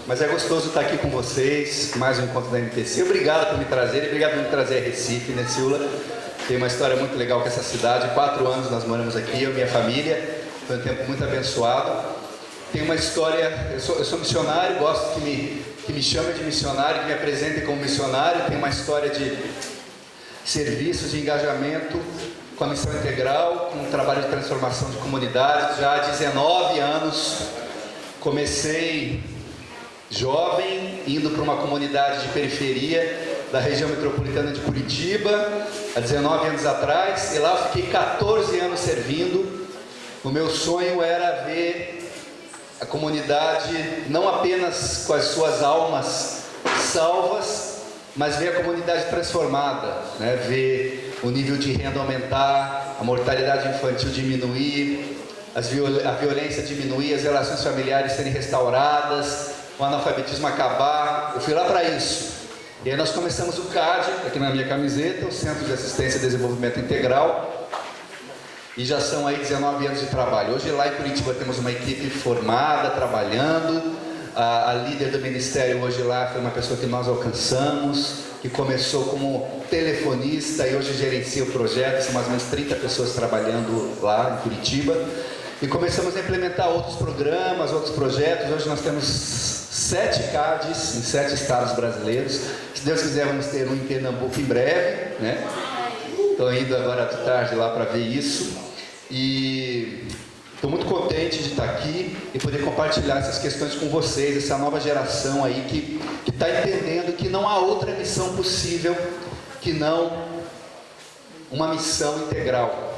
Mas é gostoso estar aqui com vocês, mais um encontro da MPC. Obrigado por me trazer, e obrigado por me trazer a Recife, né, Ciula? Tem uma história muito legal com essa cidade. 4 anos nós moramos aqui, eu e minha família. Foi um tempo muito abençoado. Tem uma história, eu sou missionário, gosto que me chamem de missionário, que me apresentem como missionário. Tem uma história de serviços, de engajamento com a missão integral, com um trabalho de transformação de comunidades. Já há 19 anos comecei jovem, indo para uma comunidade de periferia da região metropolitana de Curitiba, há 19 anos atrás, e lá eu fiquei 14 anos servindo. O meu sonho era ver a comunidade não apenas com as suas almas salvas, mas ver a comunidade transformada, né? Ver o nível de renda aumentar, a mortalidade infantil diminuir, a violência diminuir, as relações familiares serem restauradas, o analfabetismo acabar. Eu fui lá para isso. E aí nós começamos o CAD, aqui na minha camiseta, o Centro de Assistência e Desenvolvimento Integral, e já são aí 19 anos de trabalho. Hoje lá em Curitiba temos uma equipe formada, trabalhando. A líder do ministério hoje lá foi uma pessoa que nós alcançamos, que começou como telefonista e hoje gerencia o projeto. São mais ou menos 30 pessoas trabalhando lá em Curitiba. E começamos a implementar outros programas, outros projetos. Hoje nós temos 7 CADs em 7 estados brasileiros. Se Deus quiser, vamos ter um em Pernambuco em breve, né? Estou indo agora de tarde lá para ver isso. E estou muito contente de estar aqui e poder compartilhar essas questões com vocês, essa nova geração aí que está entendendo que não há outra missão possível que não uma missão integral.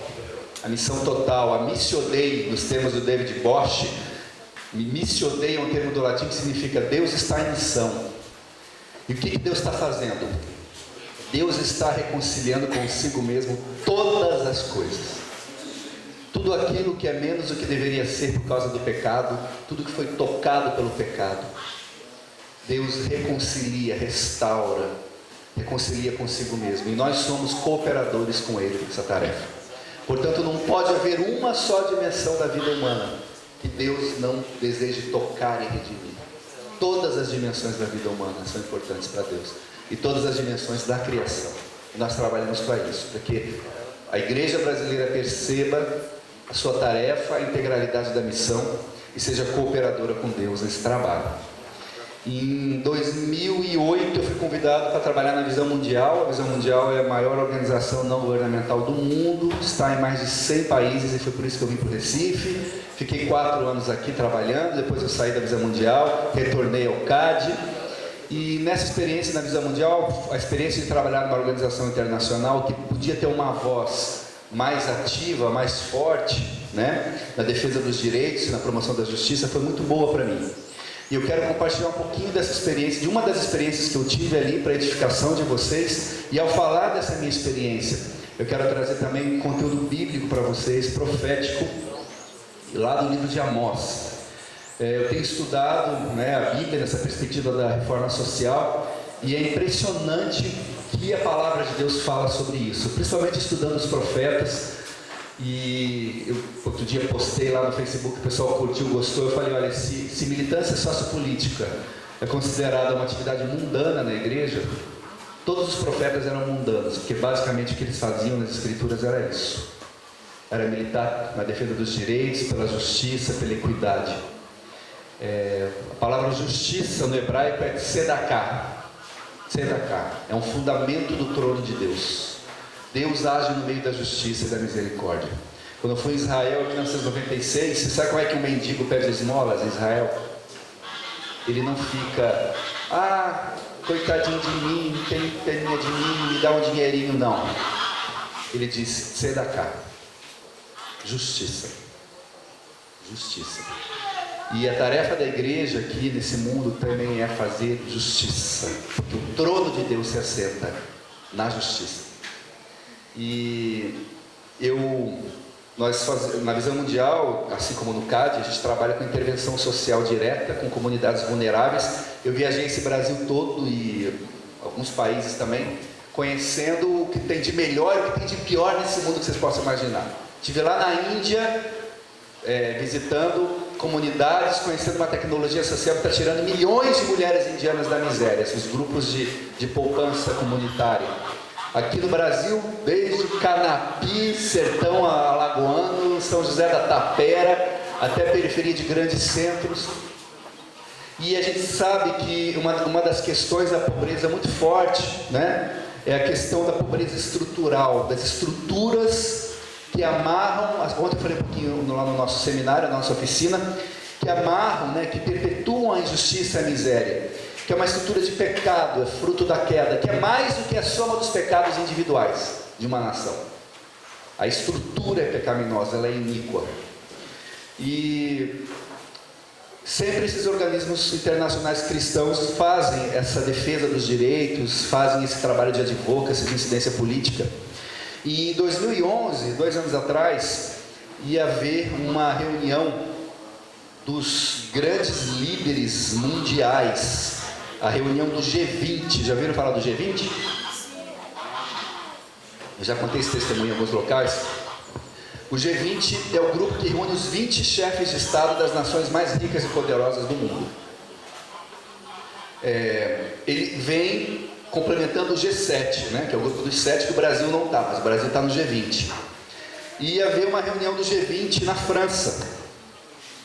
A missão total, a missio Dei, nos termos do David Bosch. Missio Dei é um termo do latim que significa Deus está em missão. E o que Deus está fazendo? Deus está reconciliando consigo mesmo todas as coisas. Tudo aquilo que é menos do que deveria ser por causa do pecado, tudo que foi tocado pelo pecado. Deus reconcilia, restaura, reconcilia consigo mesmo. E nós somos cooperadores com Ele nessa tarefa. Portanto, não pode haver uma só dimensão da vida humana que Deus não deseje tocar e redimir. Todas as dimensões da vida humana são importantes para Deus. E todas as dimensões da criação. E nós trabalhamos para isso, para que a igreja brasileira perceba a sua tarefa, a integralidade da missão e seja cooperadora com Deus nesse trabalho. Em 2008 eu fui convidado para trabalhar na Visão Mundial. A Visão Mundial é a maior organização não governamental do mundo, está em mais de 100 países e foi por isso que eu vim para o Recife. Fiquei 4 anos aqui trabalhando, depois eu saí da Visão Mundial, retornei ao CAD. E nessa experiência na Visão Mundial, a experiência de trabalhar numa organização internacional que podia ter uma voz mais ativa, mais forte, né, na defesa dos direitos, na promoção da justiça, foi muito boa para mim. E eu quero compartilhar um pouquinho dessa experiência, de uma das experiências que eu tive ali para a edificação de vocês. E ao falar dessa minha experiência, eu quero trazer também um conteúdo bíblico para vocês, profético, lá do livro de Amós. Eu tenho estudado, né, a Bíblia nessa perspectiva da reforma social, e é impressionante que a palavra de Deus fala sobre isso, principalmente estudando os profetas. E eu outro dia postei lá no Facebook, o pessoal curtiu, gostou. Eu falei, olha, se militância sociopolítica é considerada uma atividade mundana na igreja, todos os profetas eram mundanos, porque basicamente o que eles faziam nas escrituras era isso. Era militar na defesa dos direitos, pela justiça, pela equidade. A palavra justiça no hebraico é tzedaká. Tzedaká é um fundamento do trono de Deus. Deus age no meio da justiça e da misericórdia. Quando eu fui em Israel em 1996, você sabe como é que um mendigo pede esmolas em Israel? Ele não fica, coitadinho de mim, não tem peninha de mim, me dá um dinheirinho, não. Ele diz, tzedaká, justiça. Justiça. E a tarefa da igreja aqui nesse mundo também é fazer justiça, porque o trono de Deus se assenta na justiça. E na Visão Mundial, assim como no CAD, a gente trabalha com intervenção social direta com comunidades vulneráveis. Eu viajei esse Brasil todo e alguns países também, conhecendo o que tem de melhor e o que tem de pior nesse mundo que vocês possam imaginar. Estive lá na Índia, visitando comunidades, conhecendo uma tecnologia social que está tirando milhões de mulheres indianas da miséria, esses grupos de poupança comunitária. Aqui no Brasil, desde Canapi, Sertão Alagoano, São José da Tapera, até a periferia de grandes centros. E a gente sabe que uma das questões da pobreza muito forte, né, é a questão da pobreza estrutural, das estruturas que amarram, ontem eu falei um pouquinho lá no nosso seminário, na nossa oficina, que amarram, né, que perpetuam a injustiça e a miséria, que é uma estrutura de pecado, é fruto da queda, que é mais do que a soma dos pecados individuais de uma nação. A estrutura é pecaminosa, ela é iníqua. E sempre esses organismos internacionais cristãos fazem essa defesa dos direitos, fazem esse trabalho de advocacy, de incidência política. E em 2011, 2 anos atrás, ia haver uma reunião dos grandes líderes mundiais, a reunião do G20. Já ouviram falar do G20? Eu já contei esse testemunho em alguns locais. O G20 é o grupo que reúne os 20 chefes de Estado das nações mais ricas e poderosas do mundo. Ele vem complementando o G7, né, que é o grupo dos 7 que o Brasil não está, mas o Brasil está no G20. E ia haver uma reunião do G20 na França.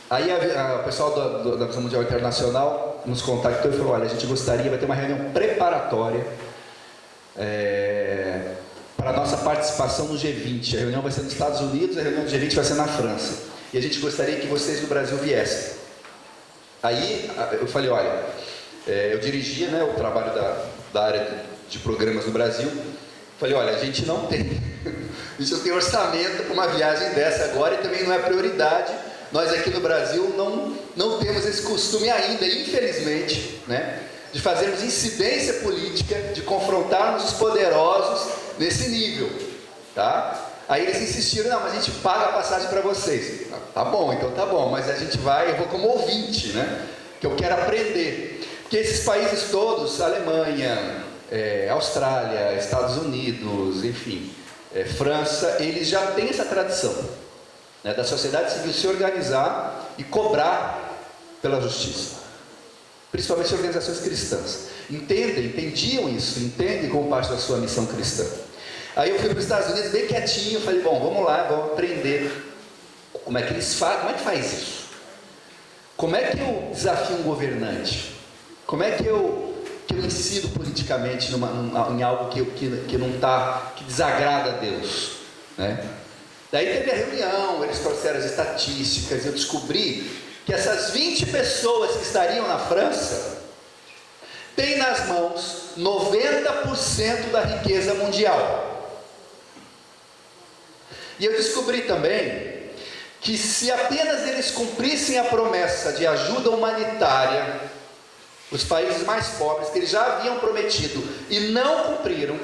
Aí o pessoal da Visão Mundial Internacional nos contactou e falou: olha, a gente gostaria, vai ter uma reunião preparatória para a nossa participação no G20. A reunião vai ser nos Estados Unidos, a reunião do G20 vai ser na França. E a gente gostaria que vocês do Brasil viessem. Aí eu falei: olha, eu dirigia, né, o trabalho da área de programas no Brasil. Falei: olha, a gente não tem orçamento para uma viagem dessa agora, e também não é prioridade. Nós aqui no Brasil não temos esse costume ainda, infelizmente, né, de fazermos incidência política, de confrontarmos os poderosos nesse nível, tá? Aí eles insistiram: não, mas a gente paga a passagem para vocês. Tá bom, então tá bom, mas a gente vai, eu vou como ouvinte, né, que eu quero aprender. Porque esses países todos, Alemanha, Austrália, Estados Unidos, enfim, França, eles já têm essa tradição, né, da sociedade civil se organizar e cobrar pela justiça, principalmente as organizações cristãs. Entendiam isso, entendem como parte da sua missão cristã. Aí eu fui para os Estados Unidos bem quietinho, falei: bom, vamos lá, vamos aprender como é que eles fazem, como é que faz isso? Como é que eu desafio um governante? Como é que eu ensino politicamente em algo que não está, que desagrada a Deus, né? Daí teve a reunião, eles trouxeram as estatísticas, e eu descobri que essas 20 pessoas que estariam na França têm nas mãos 90% da riqueza mundial. E eu descobri também que se apenas eles cumprissem a promessa de ajuda humanitária, os países mais pobres, que eles já haviam prometido e não cumpriram,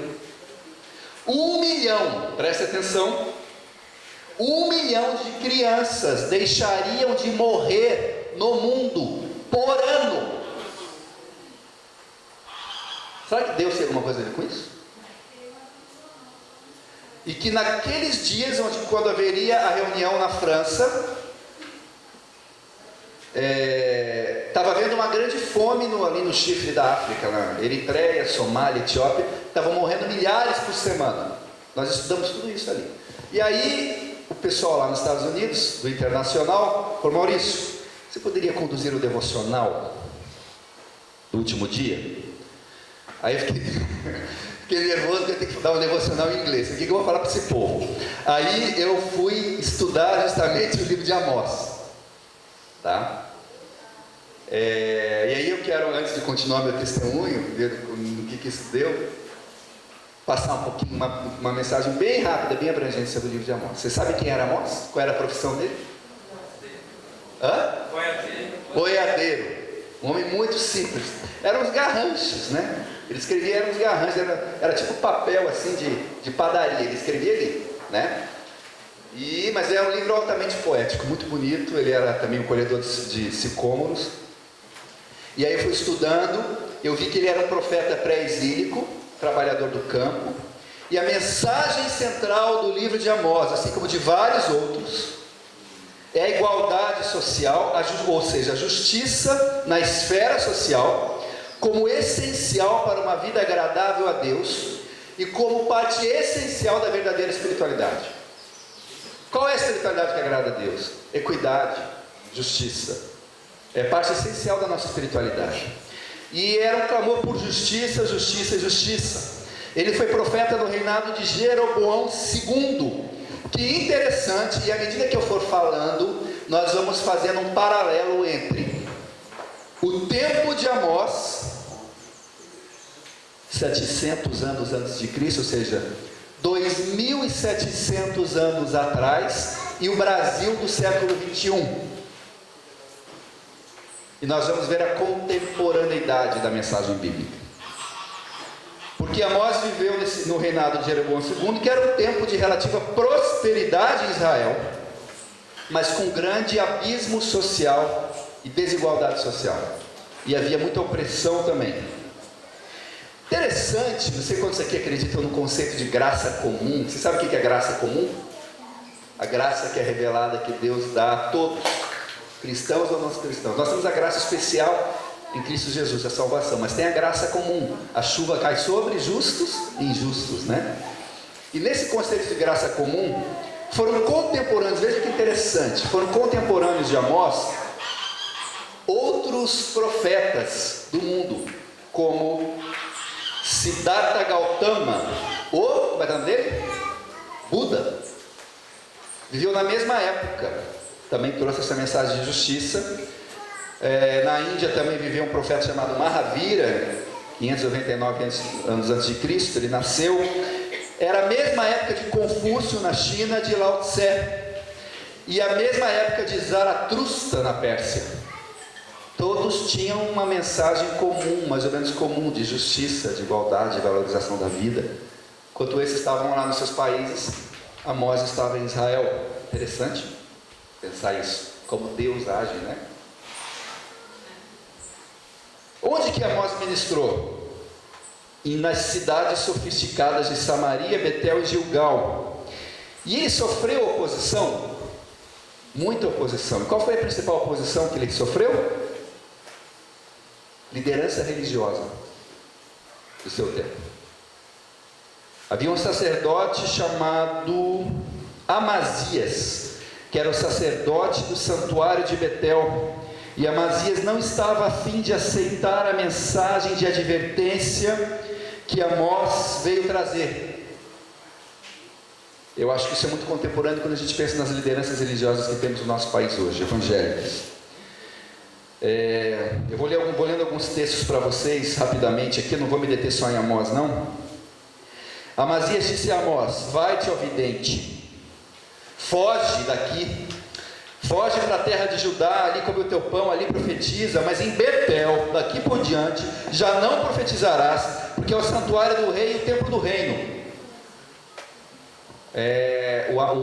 1 milhão, preste atenção, 1 milhão de crianças deixariam de morrer no mundo por ano. Será que Deus tem alguma coisa a ver com isso? E que naqueles dias, quando haveria a reunião na França, estava havendo uma grande fome ali no chifre da África, na Eritreia, Somália, Etiópia, estavam morrendo milhares por semana. Nós estudamos tudo isso ali. E aí o pessoal lá nos Estados Unidos, do Internacional, falou: Maurício, você poderia conduzir o devocional do último dia? Aí eu fiquei nervoso, porque eu tenho que dar um devocional em inglês. O que eu vou falar para esse povo? Aí eu fui estudar justamente o livro de Amós, tá? E aí eu quero, antes de continuar meu testemunho, ver no que isso deu, passar um pouquinho, uma mensagem bem rápida, bem abrangente sobre o livro de Amós. Você sabe quem era Amós? Qual era a profissão dele? Boiadeiro. Um homem muito simples. Eram os garranchos, né? Ele escrevia, eram os garranchos, era tipo papel assim de padaria, ele escrevia ali, né? Mas é um livro altamente poético, muito bonito. Ele era também um colhedor de sicômoros. E aí eu fui estudando, eu vi que ele era um profeta pré-exílico, trabalhador do campo. E a mensagem central do livro de Amós, assim como de vários outros, é a igualdade social, ou seja, a justiça na esfera social, como essencial para uma vida agradável a Deus e como parte essencial da verdadeira espiritualidade. Qual é a espiritualidade que agrada a Deus? Equidade, justiça. É parte essencial da nossa espiritualidade. E era um clamor por justiça, justiça e justiça. Ele foi profeta no reinado de Jeroboão II. Que interessante, e à medida que eu for falando, nós vamos fazendo um paralelo entre o tempo de Amós, 700 anos antes de Cristo, ou seja, 2.700 anos atrás, e o Brasil do século 21. E nós vamos ver a contemporaneidade da mensagem bíblica. Porque Amós viveu no reinado de Jeroboão II, que era um tempo de relativa prosperidade em Israel, mas com grande abismo social e desigualdade social. E havia muita opressão também. Interessante, não sei quantos aqui acreditam no conceito de graça comum. Você sabe o que é graça comum? A graça que é revelada que Deus dá a todos, cristãos ou não cristãos. Nós temos a graça especial em Cristo Jesus, a salvação, mas tem a graça comum. A chuva cai sobre justos e injustos, né? E nesse conceito de graça comum, foram contemporâneos, veja que interessante, foram contemporâneos de Amós outros profetas do mundo, como Siddhartha Gautama, como é o nome dele? Buda. Viveu na mesma época, também trouxe essa mensagem de justiça. Na Índia também viveu um profeta chamado Mahavira, 599 anos antes de Cristo, ele nasceu. Era a mesma época de Confúcio na China, de Lao Tse, e a mesma época de Zaratustra na Pérsia. Todos tinham uma mensagem comum, mais ou menos comum, de justiça, de igualdade, de valorização da vida. Enquanto esses estavam lá nos seus países, Amós estava em Israel. Interessante pensar isso, como Deus age, né? Onde que Amós ministrou? Nas cidades sofisticadas de Samaria, Betel e Gilgal. E ele sofreu oposição, muita oposição. E qual foi a principal oposição que ele sofreu? Liderança religiosa do seu tempo. Havia um sacerdote chamado Amazias, que era o sacerdote do santuário de Betel. E Amazias não estava a fim de aceitar a mensagem de advertência que Amós veio trazer. Eu acho que isso é muito contemporâneo quando a gente pensa nas lideranças religiosas que temos no nosso país hoje, evangélicas. Eu vou lendo alguns textos para vocês rapidamente aqui, não vou me deter só em Amós não. Amazias disse a Amós: vai-te, ó vidente, foge daqui, foge para a terra de Judá, ali come o teu pão, ali profetiza, mas em Betel, daqui por diante, já não profetizarás, porque é o santuário do rei e o templo do reino.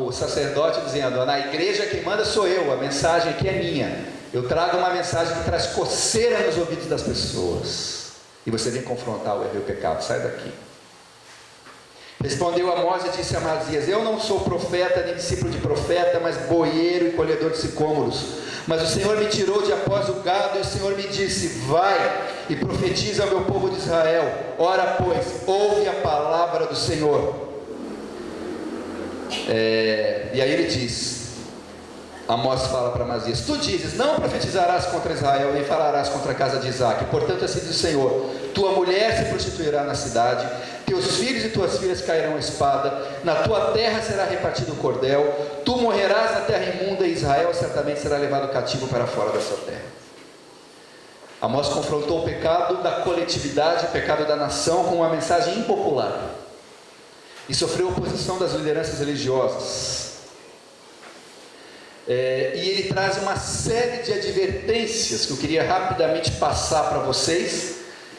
O sacerdote dizendo: na igreja quem manda sou eu, a mensagem aqui é minha. Eu trago uma mensagem que traz coceira nos ouvidos das pessoas, e você vem confrontar o erro e o pecado. Sai daqui. Respondeu Amós e disse a Amazias: eu não sou profeta nem discípulo de profeta, mas boieiro e colhedor de sicômoros. Mas o Senhor me tirou de após o gado, e o Senhor me disse: vai e profetiza ao meu povo de Israel. Ora pois, ouve a palavra do Senhor. E aí ele diz, Amós fala para Amazias: tu dizes, não profetizarás contra Israel, nem falarás contra a casa de Isaque. Portanto assim diz o Senhor: tua mulher se prostituirá na cidade, teus filhos e tuas filhas cairão à espada, na tua terra será repartido o cordel, tu morrerás na terra imunda, e Israel certamente será levado cativo para fora da sua terra. Amós confrontou o pecado da coletividade, o pecado da nação, com uma mensagem impopular, e sofreu oposição das lideranças religiosas. E ele traz uma série de advertências que eu queria rapidamente passar para vocês.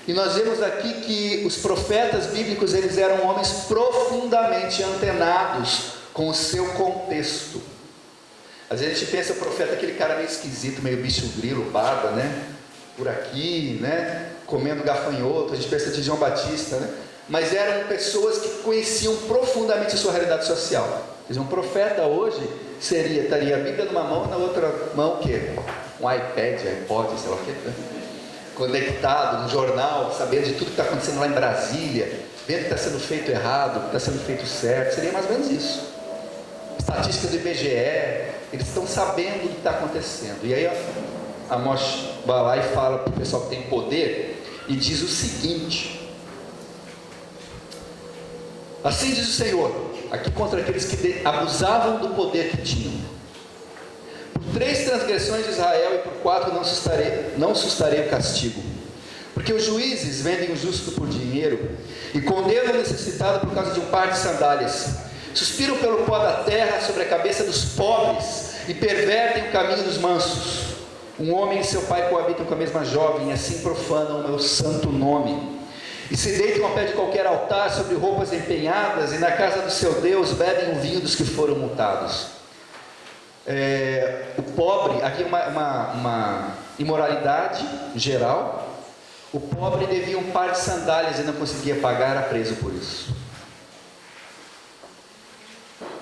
E nós vemos aqui que os profetas bíblicos, eles eram homens profundamente antenados com o seu contexto. Às vezes a gente pensa o profeta, aquele cara meio esquisito, meio bicho grilo, barba, né? Por aqui, né? Comendo gafanhoto. A gente pensa de João Batista, né? Mas eram pessoas que conheciam profundamente a sua realidade social. Quer dizer, um profeta hoje estaria a Bíblia numa mão e na outra mão o quê? Um iPad, iPod, sei lá o quê, né? Conectado no jornal, sabendo de tudo que está acontecendo lá em Brasília, vendo que está sendo feito errado, que está sendo feito certo. Seria mais ou menos isso. Estatísticas do IBGE, eles estão sabendo o que está acontecendo. E aí Amós vai lá e fala para o pessoal que tem poder e diz o seguinte: assim diz o Senhor, aqui contra aqueles que abusavam do poder que tinham: por 3 transgressões de Israel e por 4 não sustarei o castigo, porque os juízes vendem o justo por dinheiro e condenam o necessitado por causa de um par de sandálias, suspiram pelo pó da terra sobre a cabeça dos pobres e pervertem o caminho dos mansos. Um homem e seu pai coabitam com a mesma jovem, e assim profanam o meu santo nome, e se deitam ao pé de qualquer altar sobre roupas empenhadas, e na casa do seu Deus bebem o vinho dos que foram multados. O pobre, aqui uma imoralidade geral. O pobre devia um par de sandálias e não conseguia pagar, era preso por isso.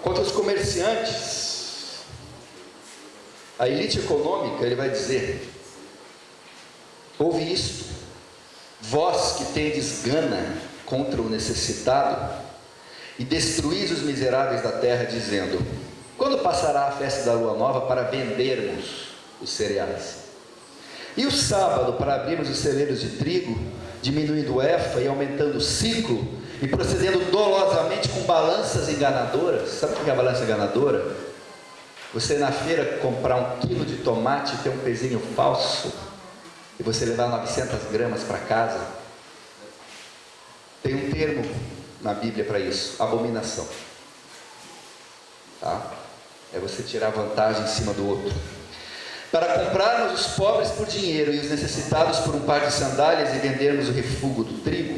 Quanto aos comerciantes, a elite econômica, ele vai dizer: ouve isto, vós que tendes gana contra o necessitado e destruís os miseráveis da terra, dizendo: quando passará a festa da lua nova para vendermos os cereais? E o sábado para abrirmos os celeiros de trigo, diminuindo o efa e aumentando o ciclo, e procedendo dolosamente com balanças enganadoras? Sabe o que é a balança enganadora? Você ir na feira comprar 1 quilo de tomate e ter um pezinho falso, e você levar 900 gramas para casa. Tem um termo na Bíblia para isso: abominação. Tá? É você tirar vantagem em cima do outro. Para comprarmos os pobres por dinheiro e os necessitados por um par de sandálias e vendermos o refúgio do trigo.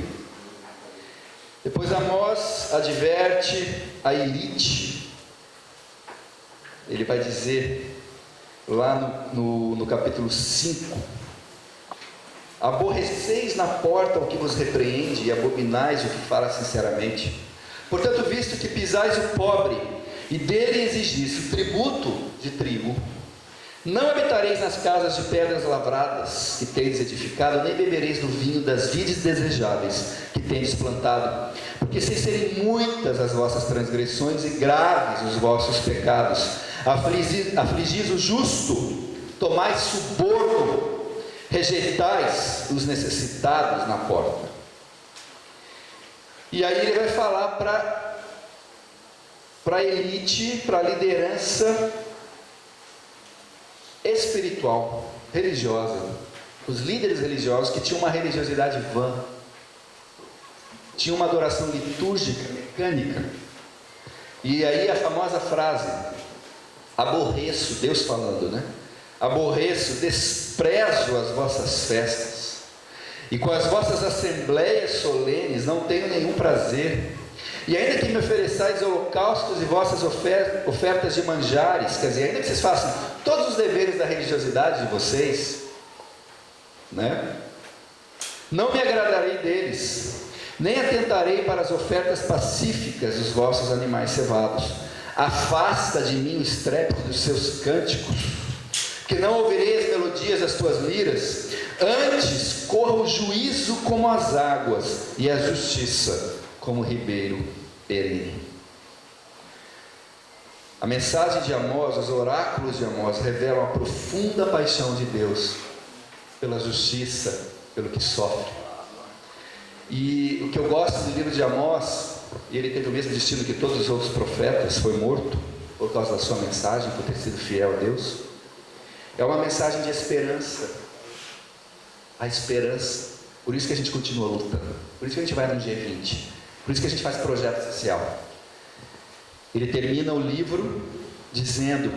Depois Amós adverte a elite. Ele vai dizer lá no capítulo 5: aborreceis na porta o que vos repreende e abominais o que fala sinceramente. Portanto, visto que pisais o pobre e dele exigis o tributo de trigo, não habitareis nas casas de pedras lavradas que tendes edificado, nem bebereis do vinho das vides desejáveis que tendes plantado, porque sem serem muitas as vossas transgressões e graves os vossos pecados, afligis o justo, tomais suborno, rejeitais os necessitados na porta. E aí ele vai falar para a elite, para a liderança espiritual, religiosa, os líderes religiosos que tinham uma religiosidade vã, tinham uma adoração litúrgica, mecânica. E aí a famosa frase: aborreço, Deus falando, né? Aborreço, desprezo as vossas festas, e com as vossas assembleias solenes não tenho nenhum prazer. E ainda que me ofereçais holocaustos e vossas ofertas de manjares, quer dizer, ainda que vocês façam todos os deveres da religiosidade de vocês, né? Não me agradarei deles, nem atentarei para as ofertas pacíficas dos vossos animais cevados. Afasta de mim o estrépito dos seus cânticos, que não ouvirei as melodias das tuas liras. Antes corra o juízo como as águas, e a justiça como o ribeiro perene. A mensagem de Amós, os oráculos de Amós, revelam a profunda paixão de Deus pela justiça, pelo que sofre. E o que eu gosto do livro de Amós, e ele teve o mesmo destino que todos os outros profetas, foi morto por causa da sua mensagem, por ter sido fiel a Deus. É uma mensagem de esperança. A esperança. Por isso que a gente continua lutando. Por isso que a gente vai no G20. Por isso que a gente faz projeto social. Ele termina o livro dizendo: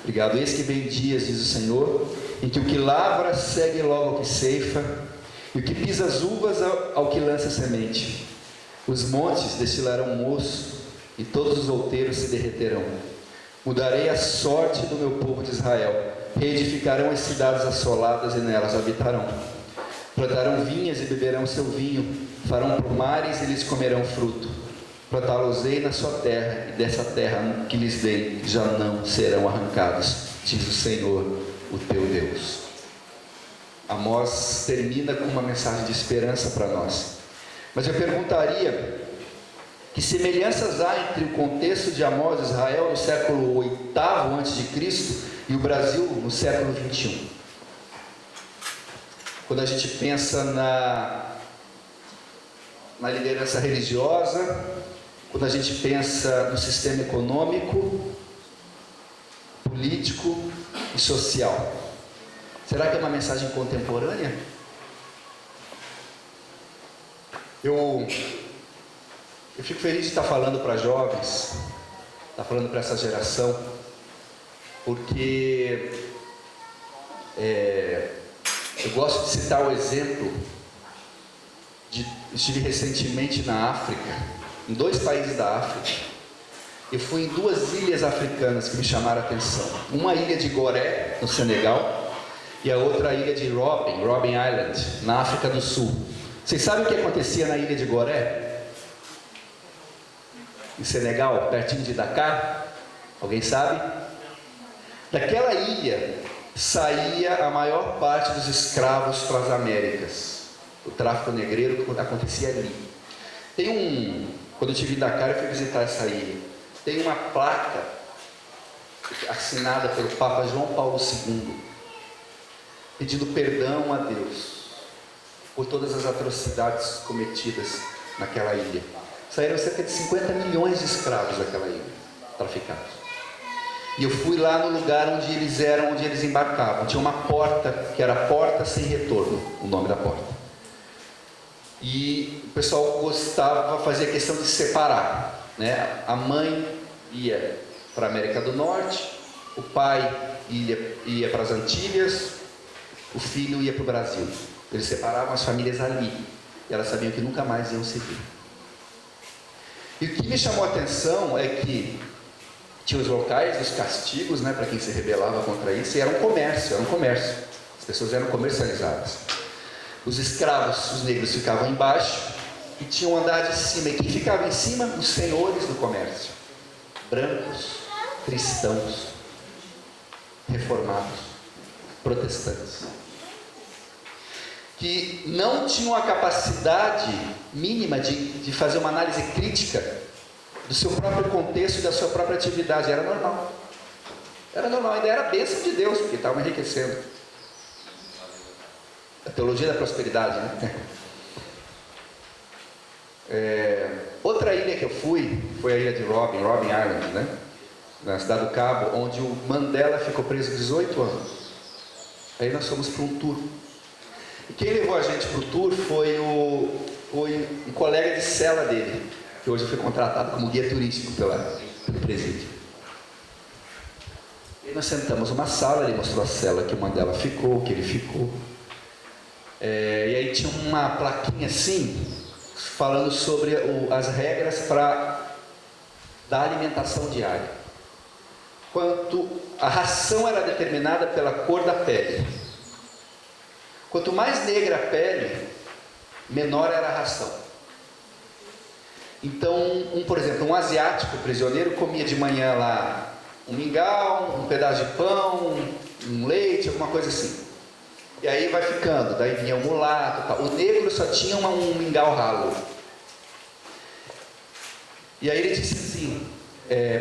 obrigado, eis que vem dias, diz o Senhor, em que o que lavra segue logo ao que ceifa, e o que pisa as uvas ao que lança semente. Os montes destilarão moço, e todos os outeiros se derreterão. Mudarei a sorte do meu povo de Israel. Reedificarão as cidades assoladas e nelas habitarão. Plantarão vinhas e beberão seu vinho. Farão pomares e lhes comerão fruto. plantá-los-ei na sua terra, e dessa terra que lhes dei já não serão arrancados, diz o Senhor, o teu Deus. Amós termina com uma mensagem de esperança para nós. Mas eu perguntaria, que semelhanças há entre o contexto de Amós e Israel no século VIII a.C. e o Brasil no século XXI? Quando a gente pensa na liderança religiosa, quando a gente pensa no sistema econômico, político e social. Será que é uma mensagem contemporânea? Eu fico feliz de estar falando para jovens, estar falando para essa geração, porque eu gosto de citar o exemplo estive recentemente na África, em 2 países da África. Eu fui em 2 ilhas africanas que me chamaram a atenção. Uma ilha de Goré, no Senegal, e a outra ilha de Robben Island, na África do Sul. Vocês sabem o que acontecia na ilha de Goré? Em Senegal, pertinho de Dakar? Alguém sabe? Daquela ilha saía a maior parte dos escravos para as Américas. O tráfico negreiro acontecia ali. Quando eu estive em Dakar, eu fui visitar essa ilha. Tem uma placa assinada pelo Papa João Paulo II, pedindo perdão a Deus por todas as atrocidades cometidas naquela ilha. Saíram cerca de 50 milhões de escravos daquela ilha, traficados. E eu fui lá no lugar onde eles embarcavam. Tinha uma porta, que era a Porta Sem Retorno, o nome da porta. E o pessoal fazia questão de separar, né? A mãe ia para a América do Norte, o pai ia para as Antilhas, o filho ia para o Brasil. Eles separavam as famílias ali, e elas sabiam que nunca mais iam se ver. E o que me chamou a atenção é que tinha os locais dos castigos, né, para quem se rebelava contra isso, e era um comércio. As pessoas eram comercializadas. Os escravos, os negros, ficavam embaixo e tinham um andar de cima. E quem ficava em cima? Os senhores do comércio. Brancos, cristãos, reformados, protestantes. Que não tinham a capacidade mínima de fazer uma análise crítica do seu próprio contexto e da sua própria atividade. Era normal, ainda era a bênção de Deus, porque estavam enriquecendo. A teologia da prosperidade, né? Outra ilha que eu fui foi a ilha de Robben Island, né? Na cidade do Cabo, onde o Mandela ficou preso 18 anos. Aí nós fomos para um tour. E quem levou a gente para o tour foi um colega de cela dele, que hoje foi contratado como guia turístico pelo presídio. E nós sentamos numa sala, ele mostrou a cela que o Mandela ficou, que ele ficou. E aí tinha uma plaquinha assim, falando sobre as regras para dar alimentação diária. A ração era determinada pela cor da pele. Quanto mais negra a pele, menor era a ração. Então, por exemplo, um asiático prisioneiro comia de manhã lá um mingau, um pedaço de pão, um leite, alguma coisa assim. E aí vai ficando, daí vinha o mulato, tal. O negro só tinha um mingau ralo. E aí ele disse assim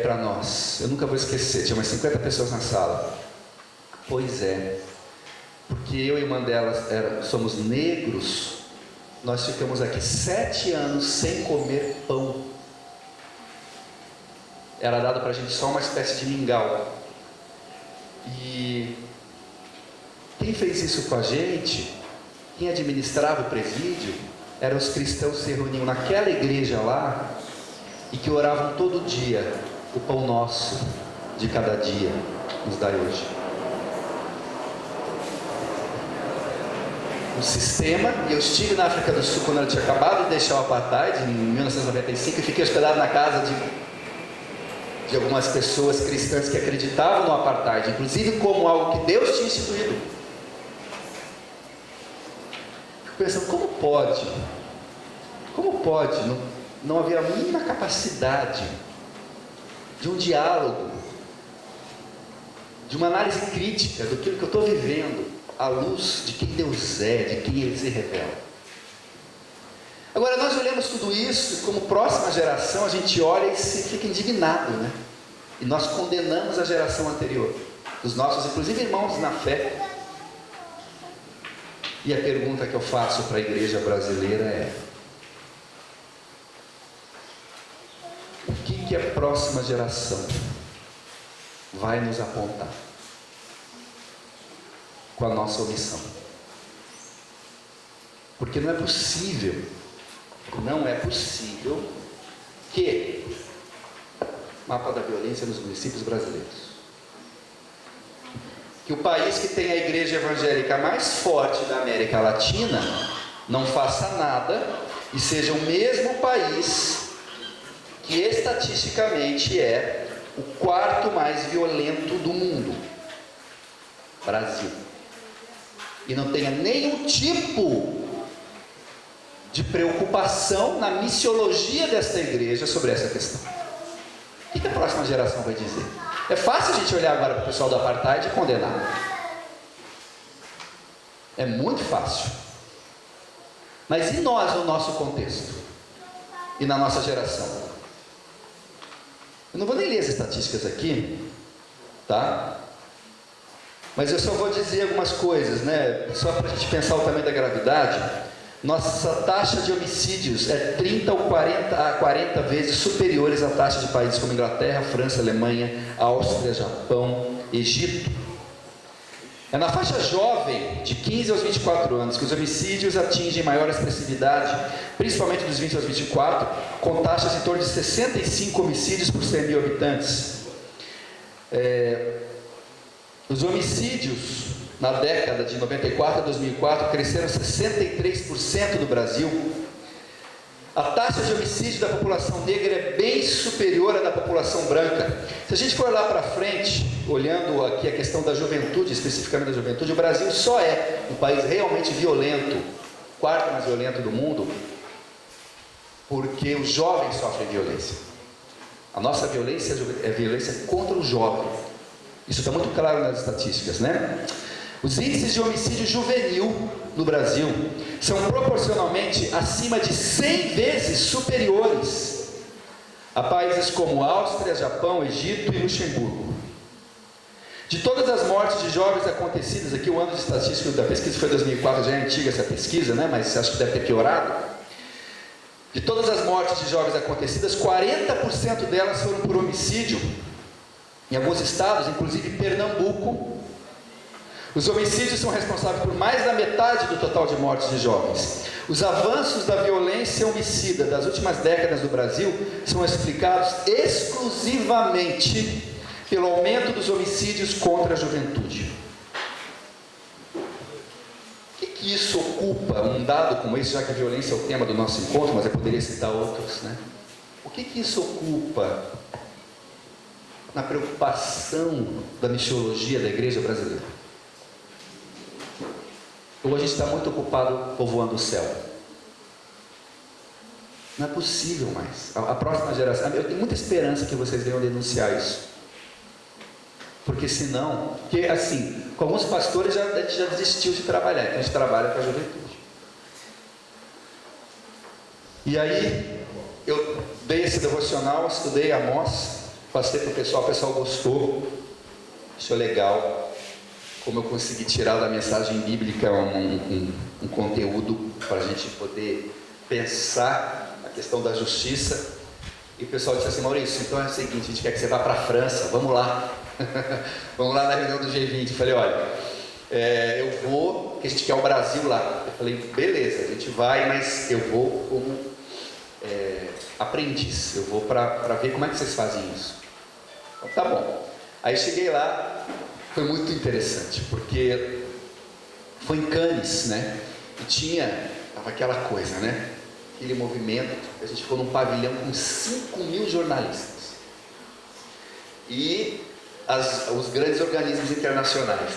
para nós, eu nunca vou esquecer, tinha umas 50 pessoas na sala. Pois é, porque eu e o Mandela somos negros, nós ficamos aqui 7 anos sem comer pão. Era dado para a gente só uma espécie de mingau. E quem fez isso com a gente, quem administrava o presídio, eram os cristãos que se reuniam naquela igreja lá e que oravam todo dia: o pão nosso de cada dia nos dai hoje. O sistema, e eu estive na África do Sul quando ela tinha acabado de deixar o apartheid, em 1995, e fiquei hospedado na casa de algumas pessoas cristãs que acreditavam no apartheid, inclusive como algo que Deus tinha instituído. Fico pensando, como pode não havia a mínima capacidade de um diálogo, de uma análise crítica do que eu estou vivendo, à luz de quem Deus é, de quem Ele se revela. Agora, nós olhamos tudo isso, como próxima geração, a gente olha e se fica indignado, né? E nós condenamos a geração anterior, os nossos, inclusive, irmãos na fé. E a pergunta que eu faço para a igreja brasileira é: o que a próxima geração vai nos apontar com a nossa omissão? Porque não é possível que mapa da violência nos municípios brasileiros, que o país que tem a igreja evangélica mais forte da América Latina não faça nada e seja o mesmo país que estatisticamente é o quarto mais violento do mundo, Brasil, e não tenha nenhum tipo de preocupação na missiologia desta igreja sobre essa questão. O que a próxima geração vai dizer? É fácil a gente olhar agora para o pessoal do apartheid e condenar. É muito fácil. Mas e nós no nosso contexto? E na nossa geração? Eu não vou nem ler as estatísticas aqui, tá? Mas eu só vou dizer algumas coisas, né? Só para a gente pensar o tamanho da gravidade. Nossa taxa de homicídios é 30 ou 40 vezes superiores à taxa de países como Inglaterra, França, Alemanha, Áustria, Japão, Egito. É na faixa jovem, de 15 aos 24 anos, que os homicídios atingem maior expressividade, principalmente dos 20 aos 24, com taxas em torno de 65 homicídios por 100 mil habitantes. Os homicídios na década de 94 a 2004 cresceram 63% no Brasil. A taxa de homicídio da população negra é bem superior à da população branca. Se a gente for lá para frente, olhando aqui a questão da juventude, especificamente da juventude, o Brasil só é um país realmente violento, o quarto mais violento do mundo, porque os jovens sofrem violência. A nossa violência é violência contra o jovem. Isso está muito claro nas estatísticas, né? Os índices de homicídio juvenil no Brasil são proporcionalmente acima de 100 vezes superiores a países como Áustria, Japão, Egito e Luxemburgo. De todas as mortes de jovens acontecidas, aqui o ano de estatística da pesquisa foi 2004, já é antiga essa pesquisa, né? Mas acho que deve ter piorado. De todas as mortes de jovens acontecidas, 40% delas foram por homicídio. Em alguns estados, inclusive Pernambuco, os homicídios são responsáveis por mais da metade do total de mortes de jovens. Os avanços da violência homicida das últimas décadas no Brasil são explicados exclusivamente pelo aumento dos homicídios contra a juventude. O que isso ocupa, um dado como esse, já que a violência é o tema do nosso encontro, mas eu poderia citar outros, né? O que isso ocupa na preocupação da missiologia da igreja brasileira? Hoje a gente está muito ocupado povoando o céu. Não é possível mais. A próxima geração, eu tenho muita esperança que vocês venham denunciar isso. Porque senão, porque assim, com alguns pastores a gente já desistiu de trabalhar, então a gente trabalha para a juventude. E aí, eu dei esse devocional, estudei Amós, passei para o pessoal gostou, achou legal. Como eu consegui tirar da mensagem bíblica um conteúdo para a gente poder pensar a questão da justiça. E o pessoal disse assim: Maurício, então é o seguinte, a gente quer que você vá para a França, vamos lá. Vamos lá na reunião do G20. Eu falei: olha, eu vou, porque a gente quer o Brasil lá. Eu falei: beleza, a gente vai, mas eu vou como aprendiz, eu vou para ver como é que vocês fazem isso. Então, tá bom. Aí cheguei lá. Foi muito interessante, porque foi em Cannes, né? E tava aquela coisa, né? Aquele movimento, a gente ficou num pavilhão com 5 mil jornalistas. E os grandes organismos internacionais.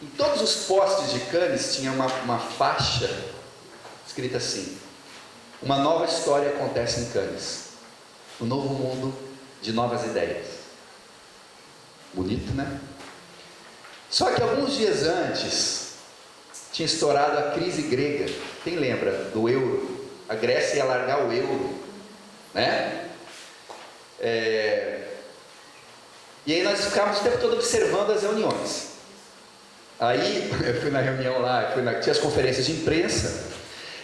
Em todos os postes de Cannes tinha uma faixa escrita assim: Uma nova história acontece em Cannes. Um novo mundo de novas ideias. Bonito, né? Só que alguns dias antes, tinha estourado a crise grega. Quem lembra do euro? A Grécia ia largar o euro, né? E aí nós ficávamos o tempo todo observando as reuniões. Aí, eu fui na reunião lá, tinha as conferências de imprensa,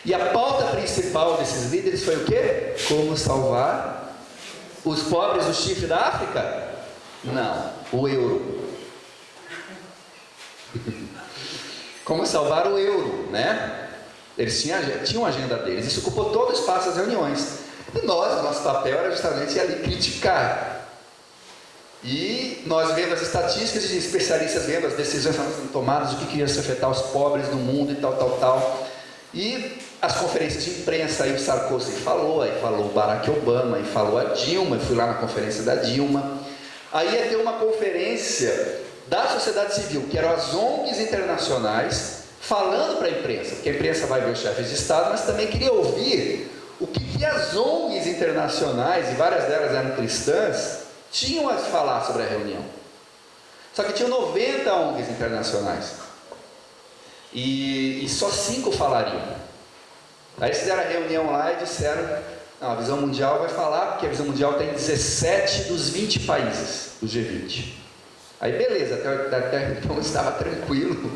e a pauta principal desses líderes foi o quê? Como salvar os pobres do chifre da África? Não, o euro. Como salvar o euro, né? Eles tinham a agenda deles, isso ocupou todo o espaço das reuniões. E nós, nosso papel era justamente ir ali criticar. E nós vendo as estatísticas de especialistas, vendo as decisões sendo tomadas, o que ia se afetar os pobres do mundo e tal. E as conferências de imprensa, aí o Sarkozy falou, aí falou o Barack Obama, aí falou a Dilma, eu fui lá na conferência da Dilma. Aí ia ter uma conferência da sociedade civil, que eram as ONGs internacionais, falando para a imprensa, porque a imprensa vai ver os chefes de Estado, mas também queria ouvir o que as ONGs internacionais, e várias delas eram cristãs, tinham a falar sobre a reunião. Só que tinham 90 ONGs internacionais. E só 5 falariam. Aí eles fizeram a reunião lá e disseram, não, a Visão Mundial vai falar, porque a Visão Mundial tem 17 dos 20 países do G20. Aí beleza, até então estava tranquilo,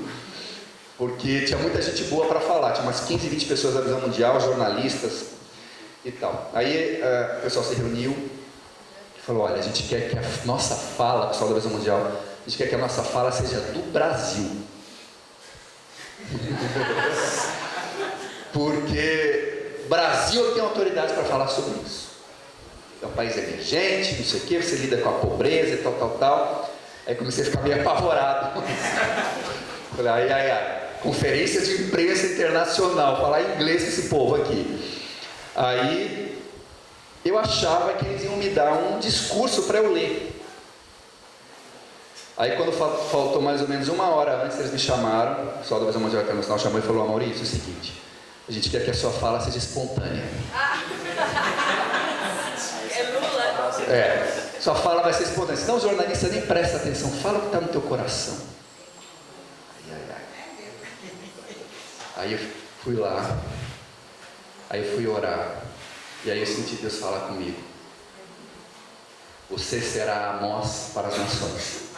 porque tinha muita gente boa para falar, tinha umas 15, 20 pessoas da Visão Mundial, jornalistas e tal. Aí o pessoal se reuniu, falou, olha, a gente quer que a nossa fala, pessoal da Visão Mundial, a gente quer que a nossa fala seja do Brasil. Porque o Brasil tem autoridade para falar sobre isso. É um país emergente, não sei o que, você lida com a pobreza e tal. Aí comecei a ficar meio apavorado. Falei, ai, conferência de imprensa internacional, falar inglês com esse povo aqui. Aí eu achava que eles iam me dar um discurso para eu ler. Aí quando faltou mais ou menos uma hora antes, eles me chamaram, o pessoal da Visão Mundial Internacional chamou e falou, Maurício, é o seguinte, a gente quer que a sua fala seja espontânea. É Lula. Sua fala vai ser espontânea, senão o jornalista nem presta atenção, fala o que está no teu coração. Aí eu fui lá, aí eu fui orar, e aí eu senti Deus falar comigo. Você será Amós para as nações.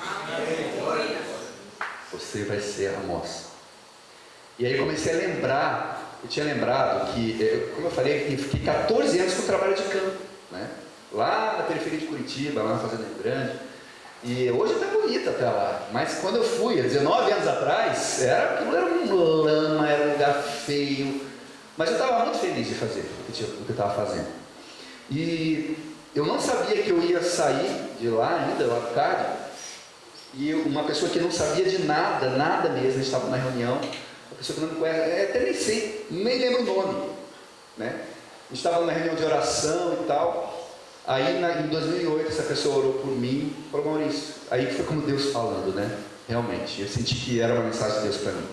Você vai ser Amós. E aí eu comecei a lembrar, eu tinha lembrado que, como eu falei, eu fiquei 14 anos com trabalho de campo, né? Lá na periferia de Curitiba, lá na Fazenda Rio Grande. E hoje está bonito até lá, mas quando eu fui, há 19 anos atrás, aquilo era um lama, era um lugar feio, mas eu estava muito feliz de fazer o que eu estava fazendo. E eu não sabia que eu ia sair de lá ainda, lá do CAD, e uma pessoa que não sabia de nada mesmo, a gente estava na reunião, uma pessoa que não me conhece, até nem sei, nem lembro o nome, né? A gente estava numa reunião de oração e tal. Aí em 2008 essa pessoa orou por mim, falou, Maurício, aí foi como Deus falando, né? Realmente, eu senti que era uma mensagem de Deus para mim,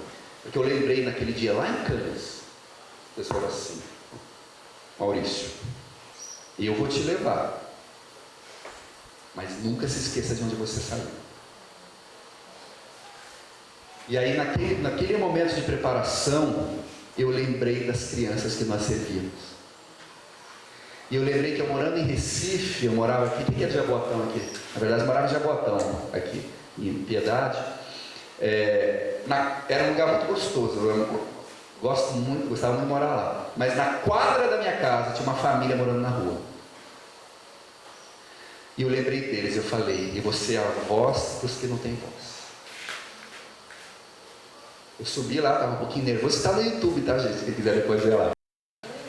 porque eu lembrei naquele dia lá em Cannes, Deus falou assim, Maurício, eu vou te levar, mas nunca se esqueça de onde você saiu. E aí naquele momento de preparação, eu lembrei das crianças que nós servíamos. E eu lembrei que eu morando em Recife, eu morava aqui, o que é Jaboatão aqui? Na verdade eu morava em Jaboatão, aqui, em Piedade. Era um lugar muito gostoso, eu gostava muito de morar lá. Mas na quadra da minha casa tinha uma família morando na rua. E eu lembrei deles, eu falei, e você é a voz dos que não têm voz. Eu subi lá, estava um pouquinho nervoso, está no YouTube, tá gente, quem quiser depois ver lá.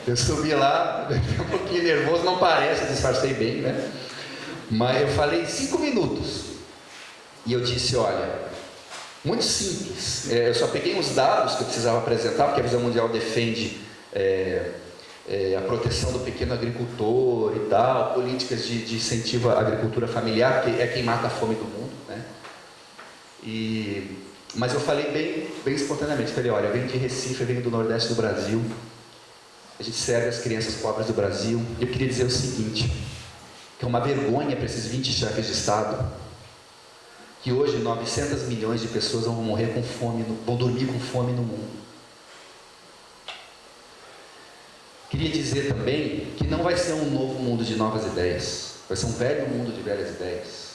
Eu subi lá, um pouquinho nervoso, não parece, disfarcei bem, né? Mas eu falei 5 minutos. E eu disse, olha, muito simples. Eu só peguei os dados que eu precisava apresentar, porque a Visão Mundial defende a proteção do pequeno agricultor e tal, políticas de incentivo à agricultura familiar, que é quem mata a fome do mundo, né? Mas eu falei bem espontaneamente, falei, olha, eu venho de Recife, eu venho do Nordeste do Brasil, a gente serve as crianças pobres do Brasil. E eu queria dizer o seguinte, que é uma vergonha para esses 20 chefes de Estado, que hoje 900 milhões de pessoas vão morrer com fome, vão dormir com fome no mundo. Queria dizer também que não vai ser um novo mundo de novas ideias, vai ser um velho mundo de velhas ideias.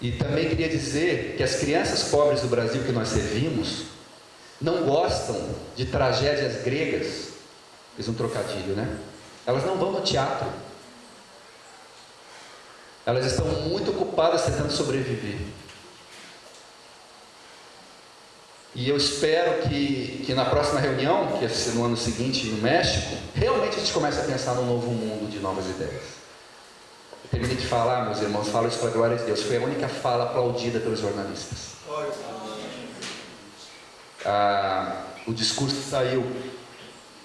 E também queria dizer que as crianças pobres do Brasil que nós servimos não gostam de tragédias gregas, fiz um trocadilho, né? Elas não vão no teatro. Elas estão muito ocupadas tentando sobreviver. E eu espero que na próxima reunião, que vai ser no ano seguinte no México, realmente a gente comece a pensar num novo mundo de novas ideias. Eu terminei de falar, meus irmãos, falo isso para a glória de Deus. Foi a única fala aplaudida pelos jornalistas. O discurso saiu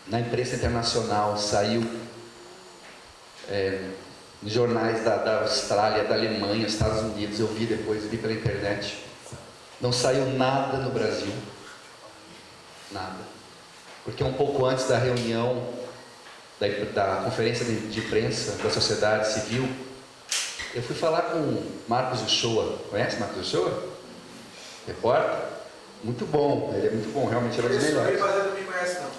na imprensa internacional, saiu nos jornais da Austrália, da Alemanha, Estados Unidos. Eu vi depois, vi pela internet. Não saiu nada no Brasil, nada, porque um pouco antes da reunião da conferência de imprensa da sociedade civil, eu fui falar com Marcos Uchoa. Conhece Marcos Uchoa? Repórter? Muito bom, ele é muito bom, realmente ele é um dos melhores. Mas ele não me conhece não.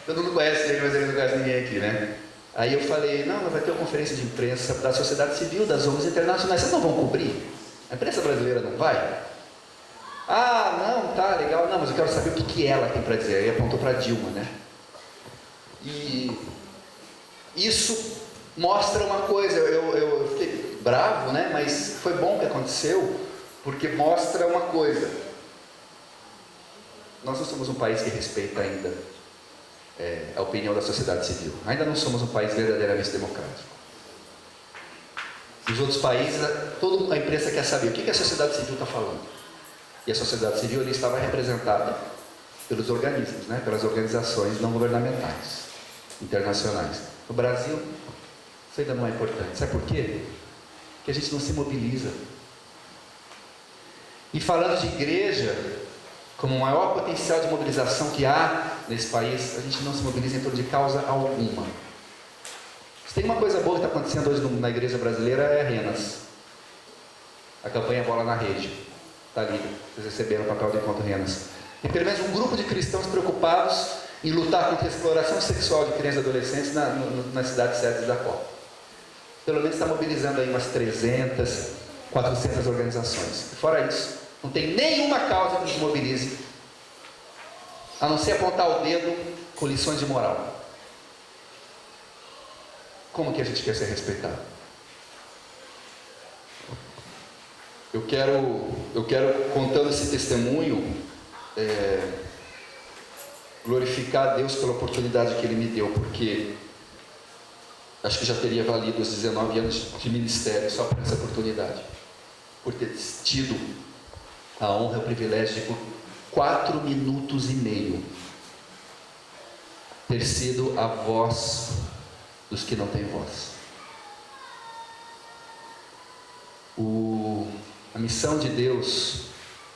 Todo mundo conhece ele, mas ele não conhece ninguém aqui, né? Aí eu falei, não, vai ter uma conferência de imprensa da sociedade civil, das ONGs internacionais, vocês não vão cobrir? A imprensa brasileira não vai? Ah, não, tá, legal, não, mas eu quero saber o que ela tem para dizer. Aí apontou para Dilma, né? E isso mostra uma coisa, eu fiquei bravo, né? Mas foi bom que aconteceu, porque mostra uma coisa. Nós não somos um país que respeita ainda a opinião da sociedade civil. Ainda não somos um país verdadeiramente democrático. Nos outros países, toda a imprensa quer saber o que a sociedade civil está falando. E a sociedade civil ali estava representada pelos organismos, né? Pelas organizações não governamentais, internacionais. No Brasil, isso ainda não é importante. Sabe por quê? Porque a gente não se mobiliza. E falando de igreja, como o maior potencial de mobilização que há nesse país, a gente não se mobiliza em torno de causa alguma. Se tem uma coisa boa que está acontecendo hoje na igreja brasileira, é a Renas. A campanha Bola na Rede. Está ali, vocês receberam o papel do Encontro Renas. Tem pelo menos um grupo de cristãos preocupados em lutar contra a exploração sexual de crianças e adolescentes nas cidades sede da Copa. Pelo menos está mobilizando aí umas 300, 400 organizações. E fora isso, não tem nenhuma causa que nos mobilize, a não ser apontar o dedo com lições de moral. Como que a gente quer ser respeitado? Eu quero contando esse testemunho, glorificar a Deus pela oportunidade que Ele me deu, porque acho que já teria valido os 19 anos de ministério só por essa oportunidade, por ter tido a honra e o privilégio de, por 4 minutos e meio, ter sido a voz dos que não têm voz. A missão de Deus,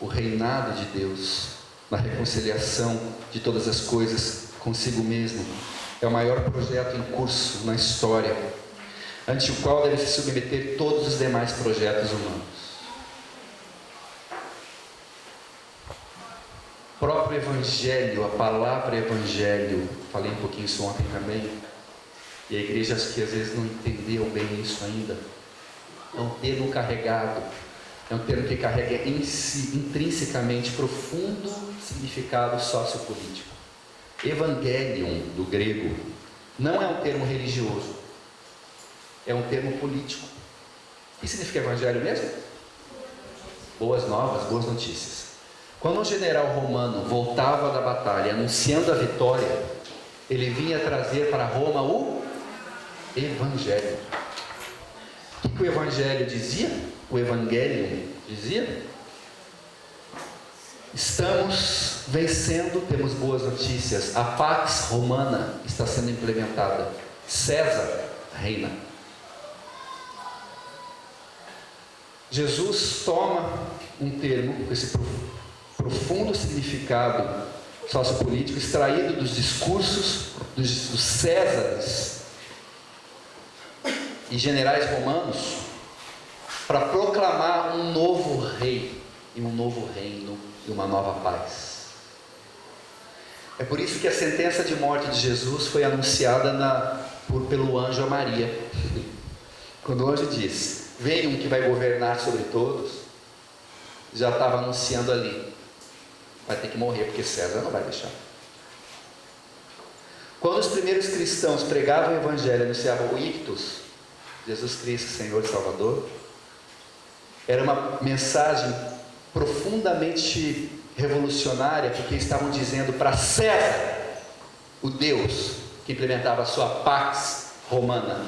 o reinado de Deus, na reconciliação de todas as coisas consigo mesmo, é o maior projeto em curso na história, ante o qual deve se submeter todos os demais projetos humanos. O próprio Evangelho, a palavra Evangelho, falei um pouquinho isso ontem também, e a igreja acho que às vezes não entendeu bem isso ainda. É um termo carregado, é um termo que carrega em si, intrinsecamente, profundo significado sociopolítico. Evangelion, do grego, não é um termo religioso, é um termo político. O que significa evangelho mesmo? Boas novas, boas notícias. Quando um general romano voltava da batalha anunciando a vitória, ele vinha trazer para Roma o Evangelho. O que o Evangelho dizia? O Evangelion dizia: estamos vencendo, temos boas notícias, a Pax Romana está sendo implementada, César reina. Jesus toma um termo com esse profundo significado sociopolítico extraído dos discursos dos Césares e generais romanos para proclamar um novo rei e um novo reino e uma nova paz. É por isso que a sentença de morte de Jesus foi anunciada pelo anjo a Maria. Quando o anjo diz: vem um que vai governar sobre todos, já estava anunciando ali: vai ter que morrer, porque César não vai deixar. Quando os primeiros cristãos pregavam o Evangelho, anunciavam o ictus, Jesus Cristo, Senhor e Salvador, era uma mensagem profundamente revolucionária, porque estavam dizendo para César, o Deus que implementava a sua pax romana: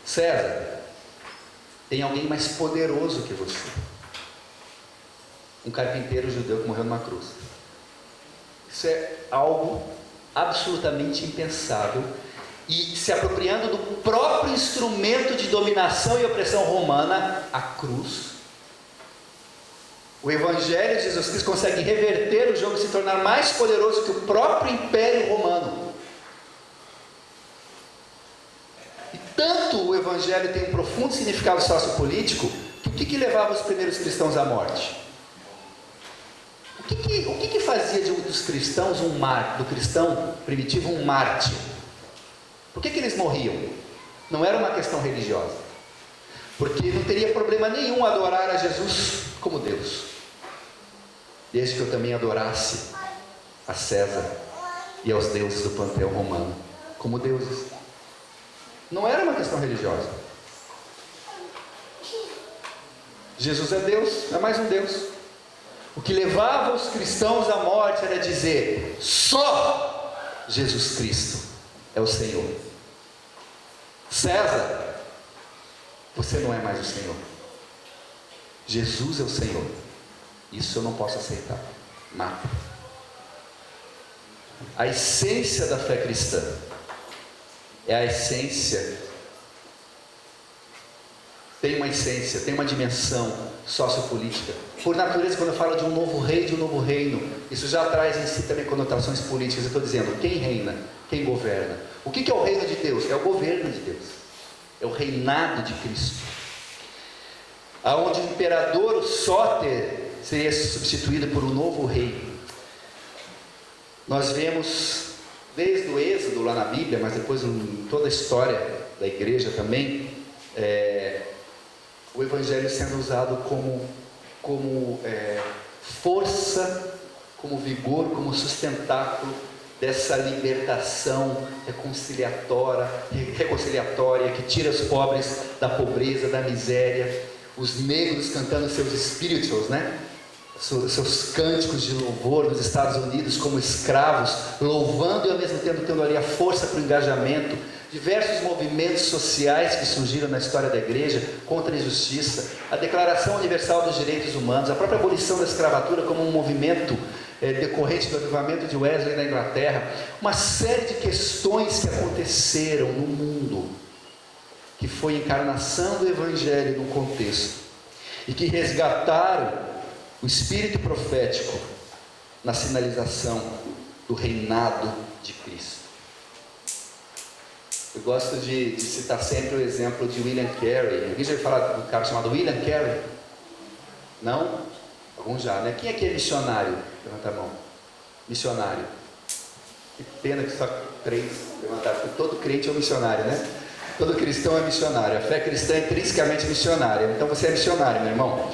César, tem alguém mais poderoso que você, um carpinteiro judeu que morreu numa cruz. Isso é algo absolutamente impensável, e se apropriando do próprio instrumento de dominação e opressão romana, a cruz. O Evangelho de Jesus Cristo consegue reverter o jogo e se tornar mais poderoso que o próprio Império Romano. E tanto o Evangelho tem um profundo significado sociopolítico, que o que levava os primeiros cristãos à morte? O que fazia dos cristãos do cristão primitivo um mártir? Por que eles morriam? Não era uma questão religiosa, porque não teria problema nenhum adorar a Jesus como Deus, desde que eu também adorasse a César e aos deuses do panteão romano como deuses. Não era uma questão religiosa. Jesus é Deus, é mais um Deus. O que levava os cristãos à morte era dizer: só Jesus Cristo é o Senhor. César, você não é mais o Senhor. Jesus é o Senhor. Isso eu não posso aceitar. Mata. A essência da fé cristã é a essência, tem uma essência, tem uma dimensão sociopolítica. Por natureza, quando eu falo de um novo rei, de um novo reino, isso já traz em si também conotações políticas. Eu estou dizendo, quem reina, quem governa. O que é o reino de Deus? É o governo de Deus, é o reinado de Cristo, aonde o imperador, o sóter, seria substituído por um novo rei. Nós vemos desde o Êxodo lá na Bíblia, mas depois em toda a história da igreja também, o Evangelho sendo usado como força, como vigor, como sustentáculo dessa libertação reconciliatória, que tira os pobres da pobreza, da miséria, os negros cantando seus spirituals, seus cânticos de louvor nos Estados Unidos como escravos, louvando e ao mesmo tempo tendo ali a força para o engajamento. Diversos movimentos sociais que surgiram na história da igreja contra a injustiça, a Declaração Universal dos Direitos Humanos, a própria abolição da escravatura como um movimento decorrente do avivamento de Wesley na Inglaterra, uma série de questões que aconteceram no mundo, que foi a encarnação do Evangelho num contexto, e que resgataram o espírito profético na sinalização do reinado de Cristo. Eu gosto de citar sempre o exemplo de William Carey. Alguém já ouviu falar de um cara chamado William Carey? Não? Alguns já, né? Quem aqui é missionário? Levanta a mão. Missionário. Que pena que só 3 levantaram, porque todo crente é um missionário, né? Todo cristão é missionário. A fé cristã é intrinsecamente missionária. Então você é missionário, meu irmão.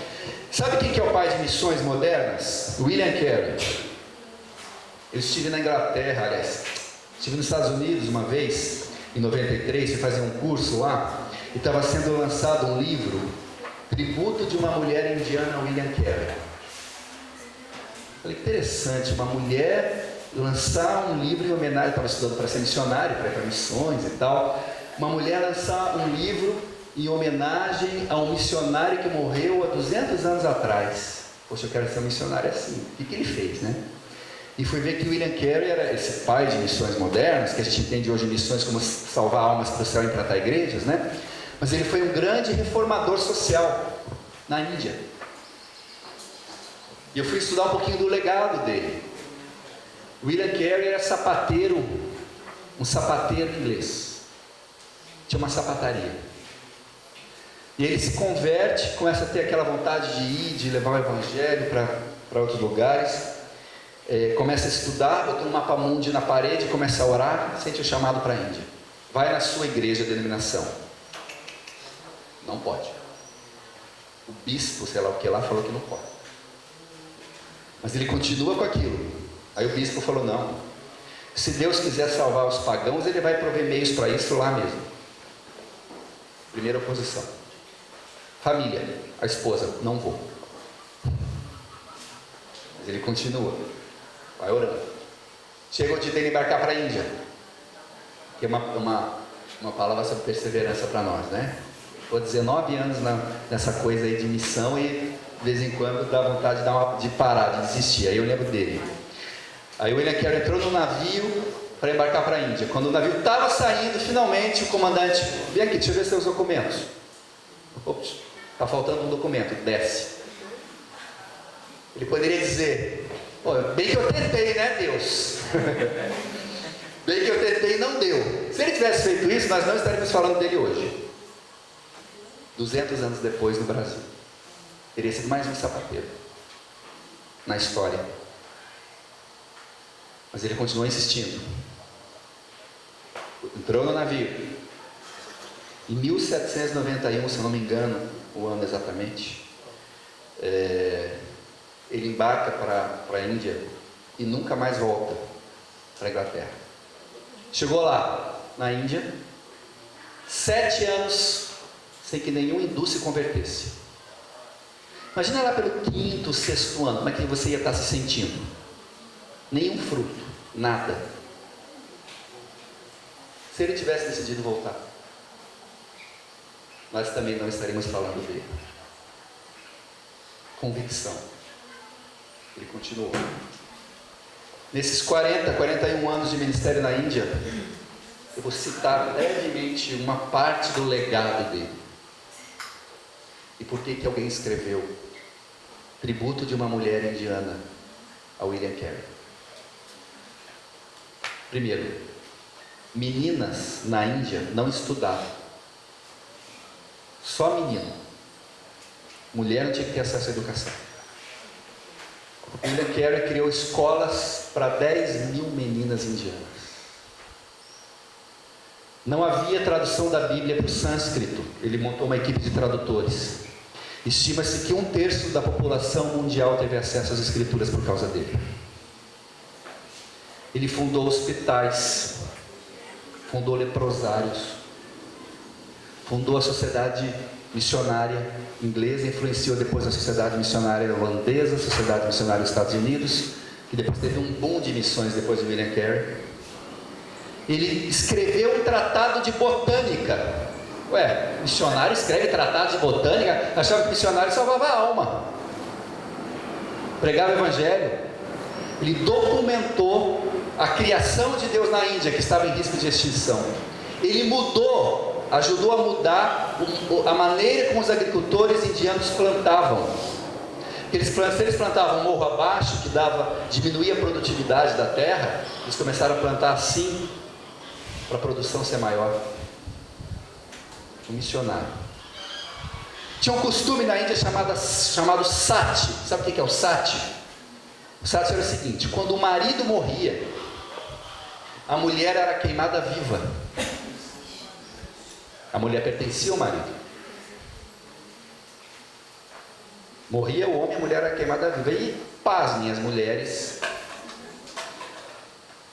Sabe quem que é o pai de missões modernas? William Carey. Eu estive na Inglaterra, aliás, estive nos Estados Unidos uma vez, em 93, fui fazer um curso lá, e estava sendo lançado um livro, Tributo de uma Mulher Indiana, William Carey. Falei, interessante, uma mulher lançar um livro em homenagem, estava estudando para ser missionário, para ir para missões e tal, uma mulher lançar um livro em homenagem a um missionário que morreu há 200 anos atrás. Poxa, eu quero ser um missionário assim. O que ele fez, né? E fui ver que William Carey era esse pai de missões modernas, que a gente entende hoje missões como salvar almas para o céu e implantar igrejas, né? Mas ele foi um grande reformador social na Índia. E eu fui estudar um pouquinho do legado dele. William Carey era sapateiro, um sapateiro inglês. Tinha uma sapataria. E ele se converte, começa a ter aquela vontade de ir, de levar o evangelho para outros lugares. Começa a estudar, bota um mapa mundi na parede, começa a orar, sente o chamado para a Índia. Vai na sua igreja de denominação. Não pode. O bispo, sei lá o que lá, falou que não pode. Mas ele continua com aquilo. Aí o bispo falou, não. Se Deus quiser salvar os pagãos, Ele vai prover meios para isso lá mesmo. Primeira oposição. Família, a esposa, não vou. Mas ele continua. Vai orando. Chega o dia dele embarcar para a Índia. Que é uma palavra sobre perseverança para nós, né? Estou 19 anos nessa coisa aí de missão e de vez em quando dá vontade de parar, de desistir. Aí eu lembro dele. Aí o William Carey entrou no navio para embarcar para a Índia. Quando o navio estava saindo, finalmente o comandante, vem aqui, deixa eu ver seus documentos. Ops, está faltando um documento, desce. Ele poderia dizer, bem que eu tentei, né, Deus? Bem que eu tentei e não deu. Se ele tivesse feito isso, nós não estaríamos falando dele hoje. 200 anos depois no Brasil. Teria sido mais um sapateiro na história. Mas ele continuou insistindo. Entrou no navio. Em 1791, se eu não me engano, o ano exatamente, ele embarca para a Índia e nunca mais volta para a Inglaterra. Chegou lá, na Índia, 7 anos sem que nenhum hindu se convertesse. Imagina lá pelo 5º, 6º ano, como é que você ia estar se sentindo? Nenhum fruto, nada. Se ele tivesse decidido voltar, nós também não estaríamos falando dele. Convicção. Ele continuou. Nesses 41 anos de ministério na Índia, eu vou citar levemente uma parte do legado dele. E por que alguém escreveu Tributo de uma Mulher Indiana a William Carey? Primeiro, meninas na Índia não estudavam. Só menino. Mulher não tinha que ter acesso à educação. William Carey criou escolas para 10 mil meninas indianas. Não havia tradução da Bíblia para o sânscrito. Ele montou uma equipe de tradutores. Estima-se que 1/3 da população mundial teve acesso às escrituras por causa dele. Ele fundou hospitais, fundou leprosários, fundou a sociedade missionária inglesa, influenciou depois a sociedade missionária holandesa, a sociedade missionária dos Estados Unidos, que depois teve um boom de missões depois de William Carey. Ele escreveu um tratado de botânica. Missionário escreve tratado de botânica? Achava que missionário salvava a alma, pregava o evangelho. Ele documentou a criação de Deus na Índia, que estava em risco de extinção. Ele ajudou a mudar a maneira como os agricultores indianos plantavam. Se eles plantavam morro abaixo, que diminuía a produtividade da terra, eles começaram a plantar assim, para a produção ser maior. Um missionário. Tinha um costume na Índia chamado sati. Sabe o que é o sati? O sati era o seguinte: quando o marido morria, a mulher era queimada viva. A mulher pertencia ao marido. Morria o homem, a mulher era queimada viva. E, pasmem, as mulheres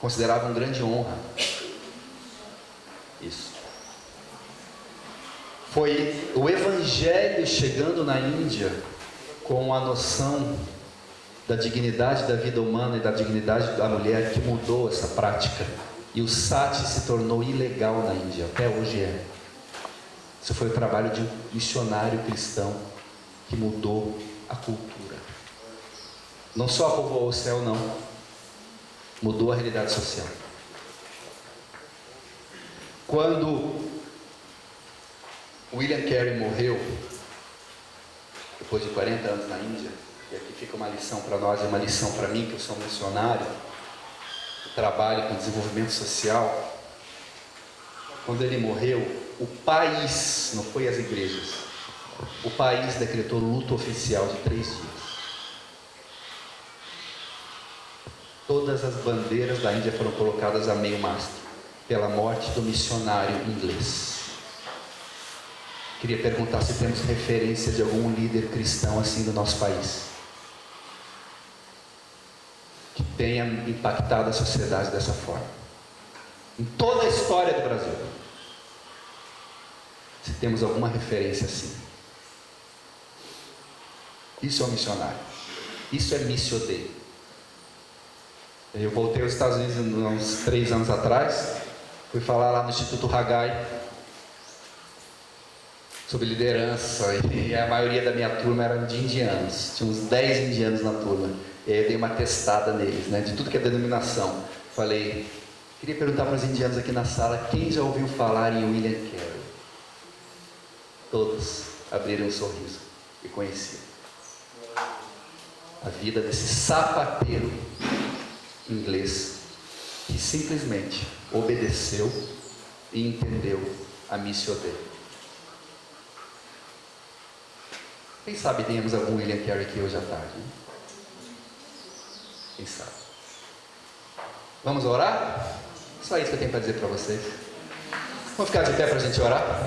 consideravam grande honra isso. Foi o evangelho chegando na Índia com a noção da dignidade da vida humana e da dignidade da mulher que mudou essa prática. E o sati se tornou ilegal na Índia, até hoje é. Isso foi o trabalho de um missionário cristão que mudou a cultura. Não só povoou o céu, não. Mudou a realidade social. Quando William Carey morreu, depois de 40 anos na Índia, e aqui fica uma lição para nós, e uma lição para mim, que eu sou um missionário, trabalho com desenvolvimento social, quando ele morreu, o país, não foi as igrejas, o país decretou luto oficial de 3 dias. Todas as bandeiras da Índia foram colocadas a meio mastro, pela morte do missionário inglês. Queria perguntar se temos referência de algum líder cristão assim do nosso país, que tenha impactado a sociedade dessa forma, em toda a história do Brasil. Se temos alguma referência assim. Isso é um missionário. Isso é Missio Dei. Eu voltei aos Estados Unidos uns 3 anos atrás. Fui falar lá no Instituto Haggai sobre liderança. E a maioria da minha turma era de indianos. Tinha uns 10 indianos na turma. E aí eu dei uma testada neles, né, de tudo que é denominação. Falei, queria perguntar para os indianos aqui na sala, quem já ouviu falar em William Carey? Todos abriram um sorriso e conheciam a vida desse sapateiro inglês que simplesmente obedeceu e entendeu a Missio Dei. Quem sabe tenhamos algum William Carey aqui hoje à tarde, né? Quem sabe? Vamos orar? Só isso que eu tenho para dizer para vocês. Vamos ficar de pé para a gente orar?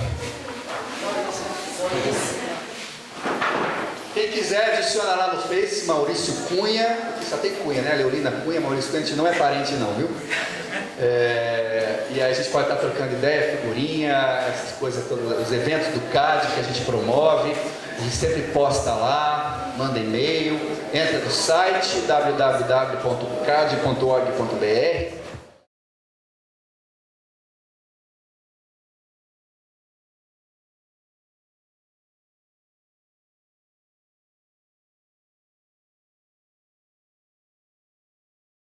Quem quiser, adiciona lá no Face, Maurício Cunha. Só tem Cunha, né? Leolina Cunha, Maurício Cunha, a gente não é parente não, viu? E aí a gente pode estar trocando ideia, figurinha, essas coisas todas, os eventos do CAD que a gente promove. A gente sempre posta lá, manda e-mail, entra no site www.cad.org.br